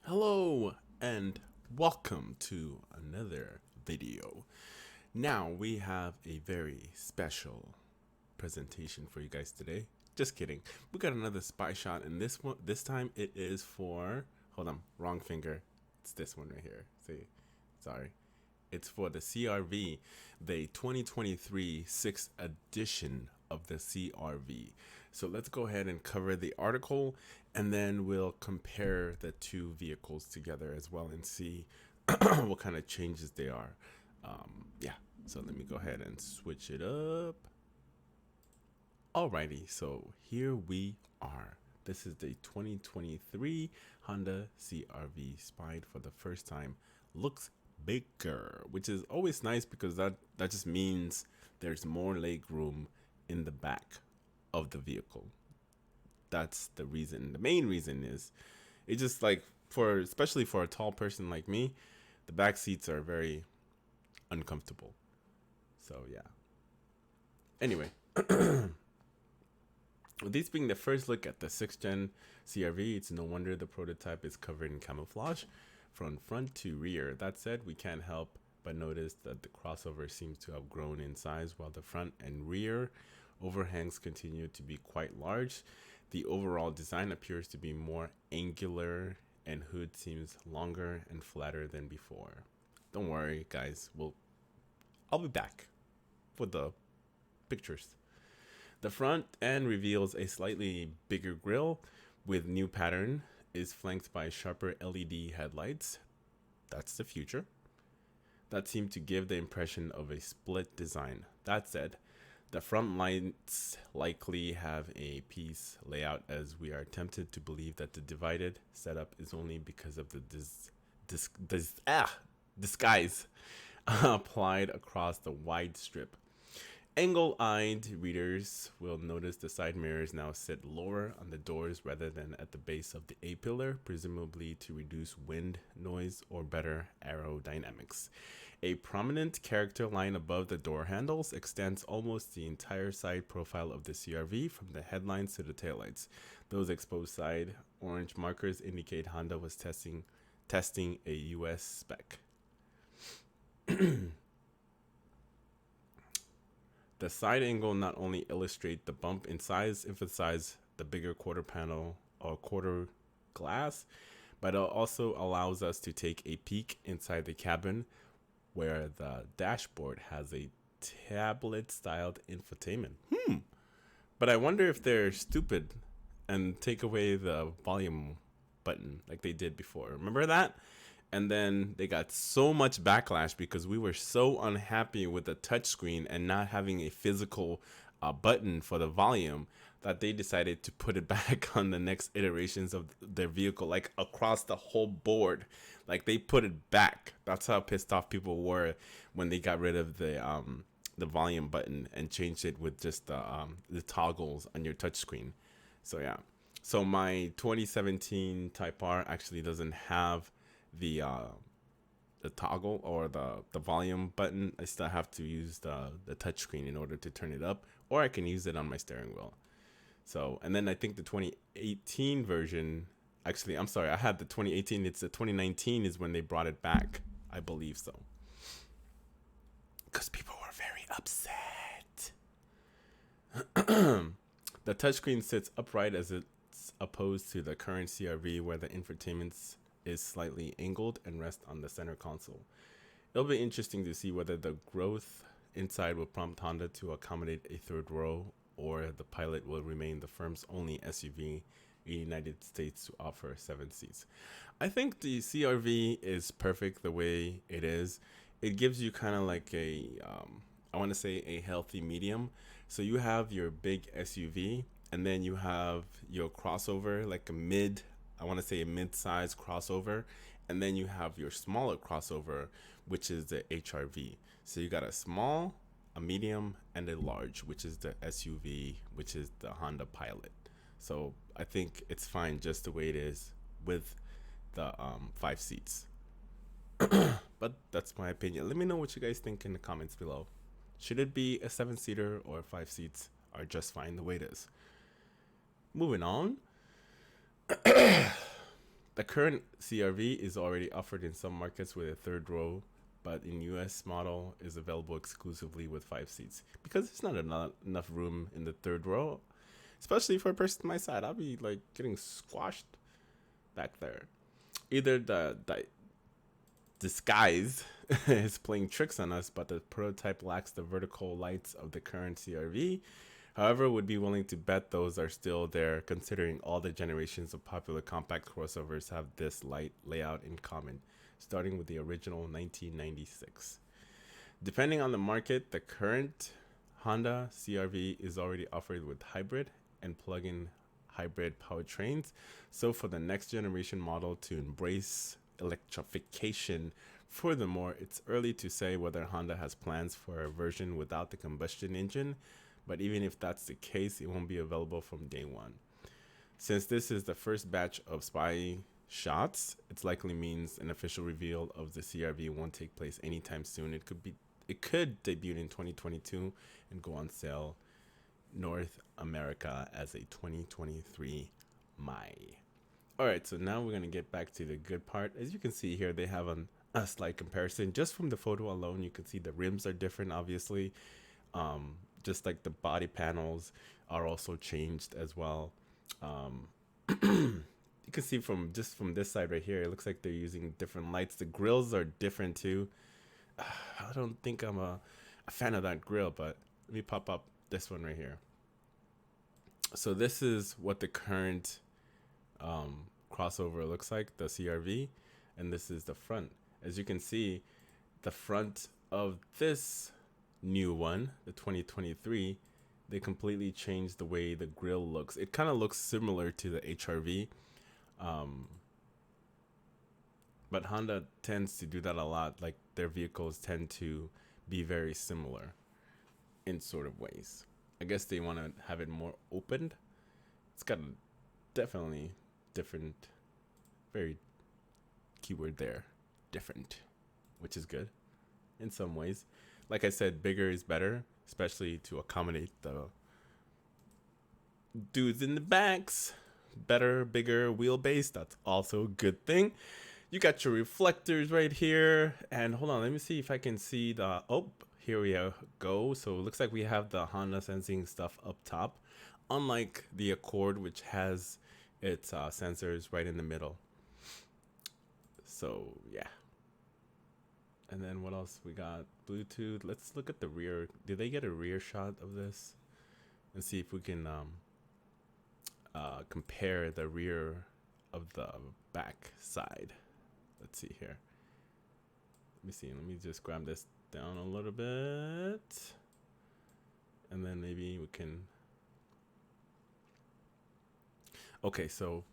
Hello and welcome to another video. Now we have a very special presentation for you guys today. Just kidding. We got another spy shot, and this time it is for, hold on, wrong finger. It's this one right here. See, sorry. It's for the CRV, the 2023 6th edition of the CRV. So let's go ahead and cover the article, and then we'll compare the two vehicles together as well and see what kind of changes they are. Yeah, so let me go ahead and switch it up. Alrighty, so here we are. This is the 2023 Honda CRV spied for the first time. Looks bigger, which is always nice because that just means there's more leg room in the back of the vehicle. That's the reason. The main reason is it just like especially for a tall person like me, the back seats are very uncomfortable. So yeah. Anyway, with this being the first look at the 6th gen CRV, it's no wonder the prototype is covered in camouflage from front to rear. That said, we can't help but notice that the crossover seems to have grown in size while the front and rear overhangs continue to be quite large. The overall design appears to be more angular and hood seems longer and flatter than before. Don't worry guys, I'll be back for the pictures. The front end reveals a slightly bigger grille with new pattern, is flanked by sharper LED headlights. That's the future. That seemed to give the impression of a split design. That said, the front lights likely have a piece layout, as we are tempted to believe that the divided setup is only because of the disguise applied across the wide strip. Angle-eyed readers will notice the side mirrors now sit lower on the doors rather than at the base of the A-pillar, presumably to reduce wind noise or better aerodynamics. A prominent character line above the door handles extends almost the entire side profile of the CRV from the headlines to the taillights. Those exposed side orange markers indicate Honda was testing a US spec. The side angle not only illustrate the bump in size, emphasize the bigger quarter panel or quarter glass, but it also allows us to take a peek inside the cabin where the dashboard has a tablet-styled infotainment. But I wonder if they're stupid and take away the volume button like they did before. Remember that? And then they got so much backlash because we were so unhappy with the touchscreen and not having a physical button for the volume that they decided to put it back on the next iterations of their vehicle, like across the whole board. Like they put it back. That's how pissed off people were when they got rid of the volume button and changed it with just the toggles on your touchscreen. So yeah. So my 2017 Type R actually doesn't have the toggle or the volume button. I still have to use the touchscreen in order to turn it up, or I can use it on my steering wheel. So, and then I think the 2018 version, actually, I'm sorry, I had the 2018, it's the 2019 is when they brought it back. I believe so. Because people were very upset. The touchscreen sits upright as it's opposed to the current CRV where the infotainment is slightly angled and rests on the center console. It'll be interesting to see whether the growth inside will prompt Honda to accommodate a third row, or the Pilot will remain the firm's only SUV in the United States to offer 7 seats. I think the CRV is perfect the way it is. It gives you kind of like I want to say a healthy medium. So you have your big SUV, and then you have your crossover, like I want to say a mid-size crossover, and then you have your smaller crossover, which is the HRV. So you got a small, a medium, and a large, which is the SUV, which is the Honda Pilot. So I think it's fine just the way it is with the 5 seats. But that's my opinion. Let me know what you guys think in the comments below. Should it be a 7-seater or 5 seats are just fine the way it is? Moving on. The current CRV is already offered in some markets with a third row, but in US model is available exclusively with 5 seats because there's not enough room in the third row, especially for a person my side. I'll be like getting squashed back there. Either the disguise is playing tricks on us, but the prototype lacks the vertical lights of the current CRV. However, would be willing to bet those are still there, considering all the generations of popular compact crossovers have this light layout in common, starting with the original 1996. Depending on the market, the current Honda CRV is already offered with hybrid and plug-in hybrid powertrains. So for the next generation model to embrace electrification, furthermore, it's early to say whether Honda has plans for a version without the combustion engine, but even if that's the case, it won't be available from day one. Since this is the first batch of spy shots, it likely means an official reveal of the CRV won't take place anytime soon. It could debut in 2022 and go on sale North America as a 2023 May. All right, so now we're gonna get back to the good part. As you can see here, they have a slight comparison. Just from the photo alone, you can see the rims are different, obviously. Just like the body panels are also changed as well. You can see from this side right here, it looks like they're using different lights. The grills are different too. I don't think I'm a fan of that grill, but let me pop up this one right here. So this is what the current crossover looks like, the CRV, and this is the front. As you can see, the front of this new one, the 2023, they completely changed the way the grill looks. It kind of looks similar to the HRV, but Honda tends to do that a lot. Like their vehicles tend to be very similar in sort of ways. I guess they want to have it more opened. It's got definitely different, very keyword there, different, which is good in some ways. Like I said, bigger is better, especially to accommodate the dudes in the backs. Better, bigger wheelbase, that's also a good thing. You got your reflectors right here. And hold on, let me see if I can see the, oh, here we go. So it looks like we have the Honda sensing stuff up top, unlike the Accord, which has its sensors right in the middle. So yeah. And then what else we got? Bluetooth. Let's look at the rear. Did they get a rear shot of this? And see if we can compare the rear of the back side. Let's see here. Let me see. Let me just grab this down a little bit. And then maybe we can. Okay, so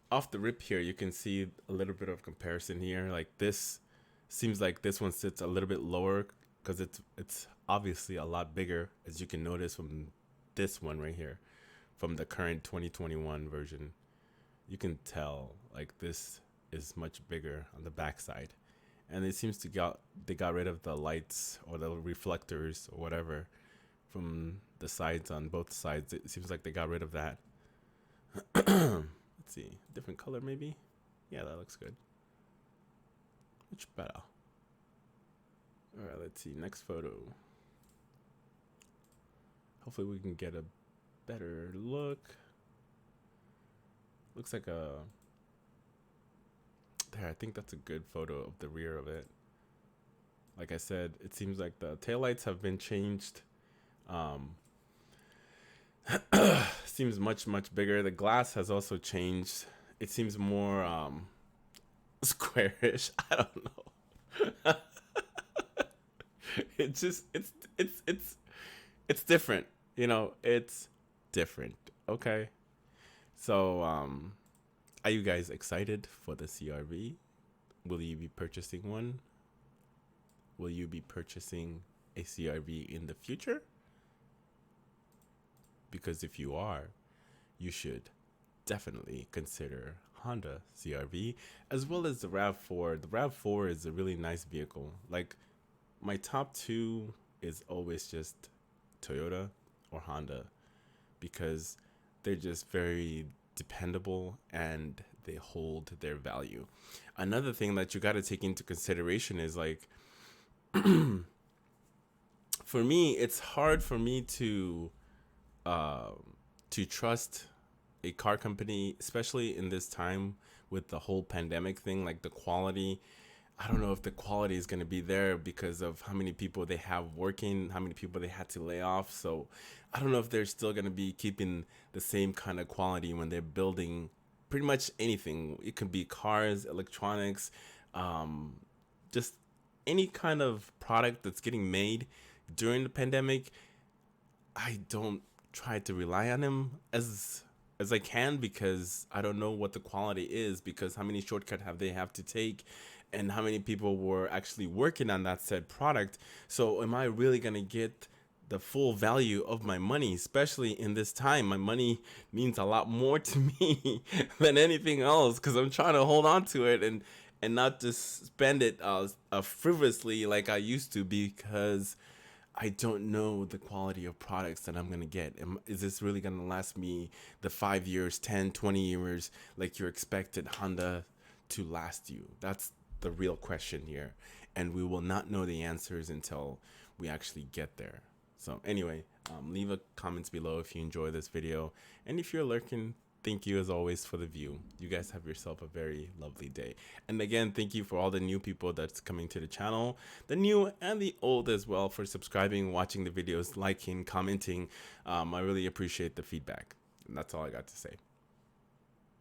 off the rip here, you can see a little bit of comparison here. Like this seems like this one sits a little bit lower because it's obviously a lot bigger, as you can notice from this one right here, from the current 2021 version. You can tell like this is much bigger on the backside, and it seems they got rid of the lights or the reflectors or whatever from the sides on both sides. It seems like they got rid of that. Let's see, different color maybe. Yeah, that looks good. Much better. All right, let's see, next photo. Hopefully we can get a better look. Looks like a, there, I think that's a good photo of the rear of it. Like I said, it seems like the taillights have been changed. Seems much bigger. The glass has also changed. It seems more squarish. I don't know. It's just it's different. You know, it's different. Okay. So are you guys excited for the CRV? Will you be purchasing one? Will you be purchasing a CRV in the future? Because if you are, you should definitely consider Honda CRV as well as the RAV4. The RAV4 is a really nice vehicle. Like my top two is always just Toyota or Honda because they're just very dependable and they hold their value. Another thing that you got to take into consideration is like, for me, it's hard for me uh, to trust a car company, especially in this time with the whole pandemic thing. Like the quality, I don't know if the quality is going to be there because of how many people they have working, how many people they had to lay off. So I don't know if they're still going to be keeping the same kind of quality when they're building pretty much anything. It could be cars, electronics, um, just any kind of product that's getting made during the pandemic. I don't try to rely on them as I can, because I don't know what the quality is, because how many shortcuts have they have to take and how many people were actually working on that said product. So am I really going to get the full value of my money, especially in this time? My money means a lot more to me than anything else, because I'm trying to hold on to it and not just spend it frivolously like I used to, because I don't know the quality of products that I'm going to get. Is this really going to last me the 5 years, 10, 20 years like you expected Honda to last you? That's the real question here. And we will not know the answers until we actually get there. So anyway, leave a comments below if you enjoy this video. And if you're lurking, thank you as always for the view. You guys have yourself a very lovely day. And again, thank you for all the new people that's coming to the channel, the new and the old as well, for subscribing, watching the videos, liking, commenting. I really appreciate the feedback. And that's all I got to say.